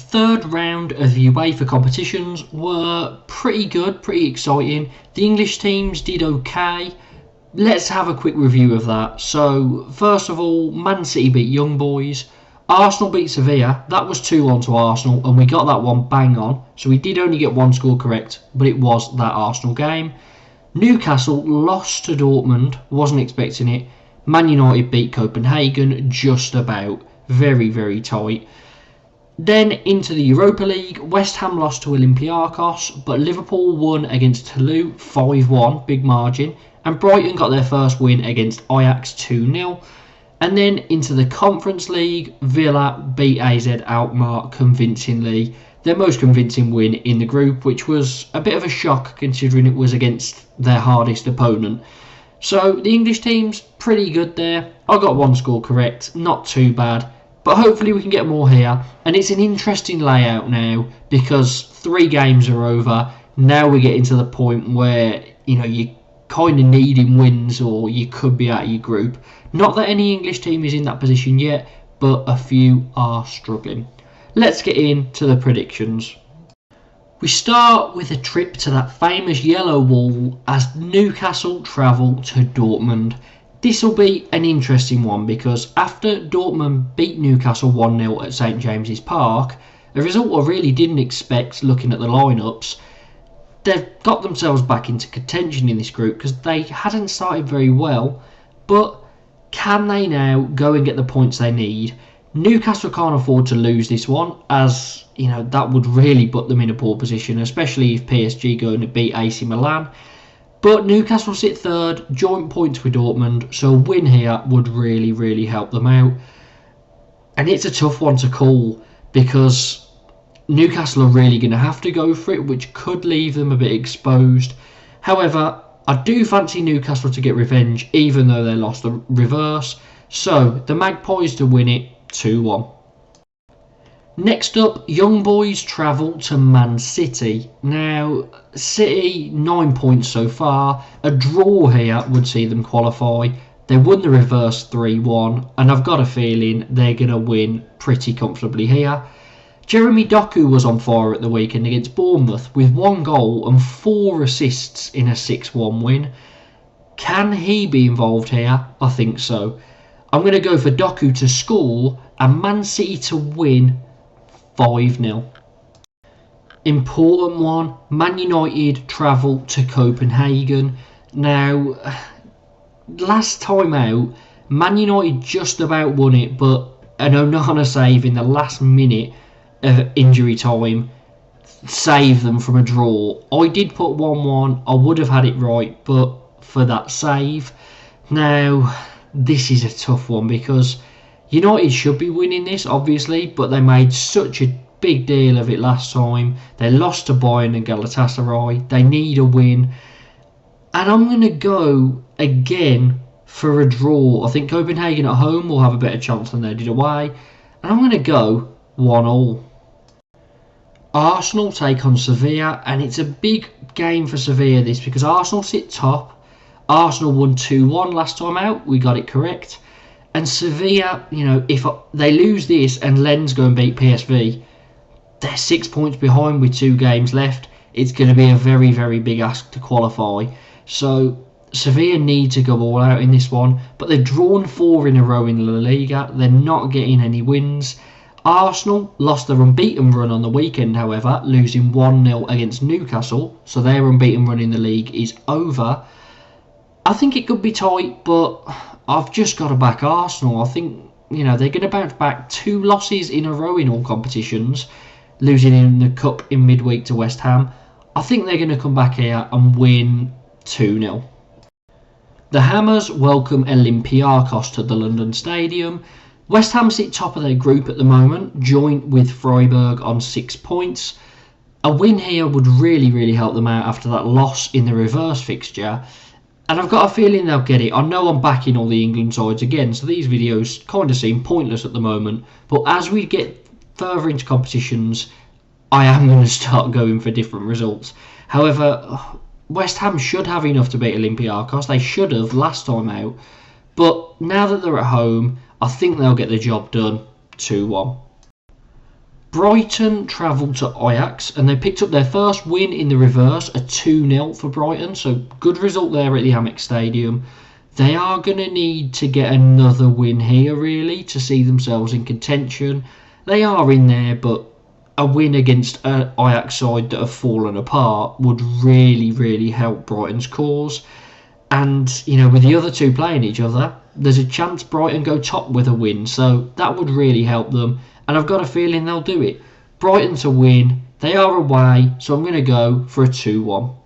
third round of the UEFA competitions were pretty good, pretty exciting. The English teams did okay. Let's have a quick review of that. So, first of all, Man City beat Young Boys. Arsenal beat Sevilla. That was 2-1 to Arsenal, and we got that one bang on. So we did only get one score correct, but it was that Arsenal game. Newcastle lost to Dortmund. Wasn't expecting it. Man United beat Copenhagen just about. Very, very tight. Then into the Europa League, West Ham lost to Olympiacos, but Liverpool won against Toulouse 5-1, big margin, and Brighton got their first win against Ajax 2-0. And then into the Conference League, Villa beat AZ Alkmaar convincingly, their most convincing win in the group, which was a bit of a shock considering it was against their hardest opponent. So the English team's pretty good there. I got one score correct, not too bad. But hopefully we can get more here. And it's an interesting layout now because 3 games are over. Now we're getting to the point where, you kind of needing wins or you could be out of your group. Not that any English team is in that position yet, but a few are struggling. Let's get into the predictions. We start with a trip to that famous yellow wall as Newcastle travel to Dortmund. This will be an interesting one because after Dortmund beat Newcastle 1-0 at St James's Park, a result I really didn't expect looking at the lineups, they've got themselves back into contention in this group because they hadn't started very well. But can they now go and get the points they need? Newcastle can't afford to lose this one as, that would really put them in a poor position, especially if PSG go and beat AC Milan. But Newcastle sit third, joint points with Dortmund, so a win here would really, really help them out. And it's a tough one to call because Newcastle are really going to have to go for it, which could leave them a bit exposed. However, I do fancy Newcastle to get revenge, even though they lost the reverse. So, the Magpies to win it 2-1. Next up, Young Boys travel to Man City. Now, City, 9 points so far. A draw here would see them qualify. They won the reverse 3-1, and I've got a feeling they're going to win pretty comfortably here. Jeremy Doku was on fire at the weekend against Bournemouth with 1 goal and 4 assists in a 6-1 win. Can he be involved here? I think so. I'm going to go for Doku to score and Man City to win 5-0. Important one, Man United travel to Copenhagen. Now, last time out, Man United just about won it, but an Onana save in the last minute of injury time saved them from a draw. I did put 1-1, I would have had it right, but for that save. Now, this is a tough one because United should be winning this, obviously, but they made such a big deal of it last time. They lost to Bayern and Galatasaray. They need a win. And I'm going to go again for a draw. I think Copenhagen at home will have a better chance than they did away. And I'm going to go 1-1. Arsenal take on Sevilla, and it's a big game for Sevilla this because Arsenal sit top. Arsenal won 2-1 last time out. We got it correct. And Sevilla, if they lose this and Lens go and beat PSV, they're 6 points behind with 2 games left. It's going to be a very, very big ask to qualify. So Sevilla need to go all out in this one. But they've drawn 4 in a row in La Liga. They're not getting any wins. Arsenal lost their unbeaten run on the weekend, however, losing 1-0 against Newcastle. So their unbeaten run in the league is over. I think it could be tight, but I've just got to back Arsenal. I think, they're going to bounce back 2 losses in a row in all competitions, losing in the Cup in midweek to West Ham. I think they're going to come back here and win 2-0. The Hammers welcome Olympiacos to the London Stadium. West Ham sit top of their group at the moment, joint with Freiburg on 6 points. A win here would really, really help them out after that loss in the reverse fixture. And I've got a feeling they'll get it. I know I'm backing all the England sides again, so these videos kind of seem pointless at the moment. But as we get further into competitions, I am going to start going for different results. However, West Ham should have enough to beat Olympiacos. They should have last time out. But now that they're at home, I think they'll get the job done 2-1. Brighton travelled to Ajax and they picked up their first win in the reverse, a 2-0 for Brighton. So good result there at the Ajax Stadium. They are going to need to get another win here, really, to see themselves in contention. They are in there, but a win against an Ajax side that have fallen apart would really, really help Brighton's cause. And, with the other two playing each other, there's a chance Brighton go top with a win. So that would really help them. And I've got a feeling they'll do it. Brighton to win. They are away, so I'm going to go for a 2-1.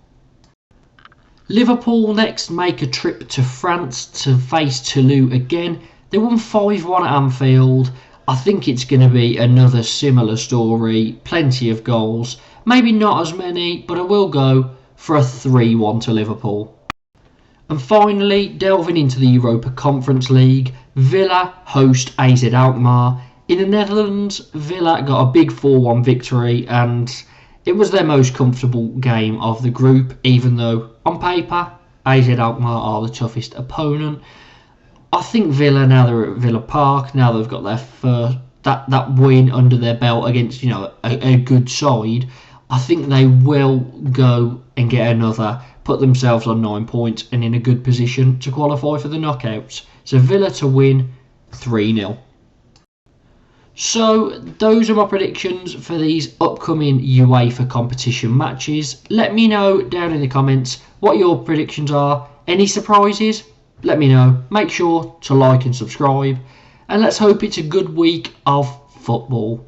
Liverpool next make a trip to France to face Toulouse again. They won 5-1 at Anfield. I think it's going to be another similar story. Plenty of goals. Maybe not as many, but I will go for a 3-1 to Liverpool. And finally, delving into the Europa Conference League, Villa host AZ Alkmaar. In the Netherlands, Villa got a big 4-1 victory and it was their most comfortable game of the group, even though on paper AZ Alkmaar are the toughest opponent. I think Villa, now they're at Villa Park, now they've got their first that win under their belt against a good side, I think they will go and get another, put themselves on 9 points and in a good position to qualify for the knockouts. So Villa to win 3-0. So those are my predictions for these upcoming UEFA competition matches. Let me know down in the comments what your predictions are. Any surprises? Let me know. Make sure to like and subscribe. And let's hope it's a good week of football.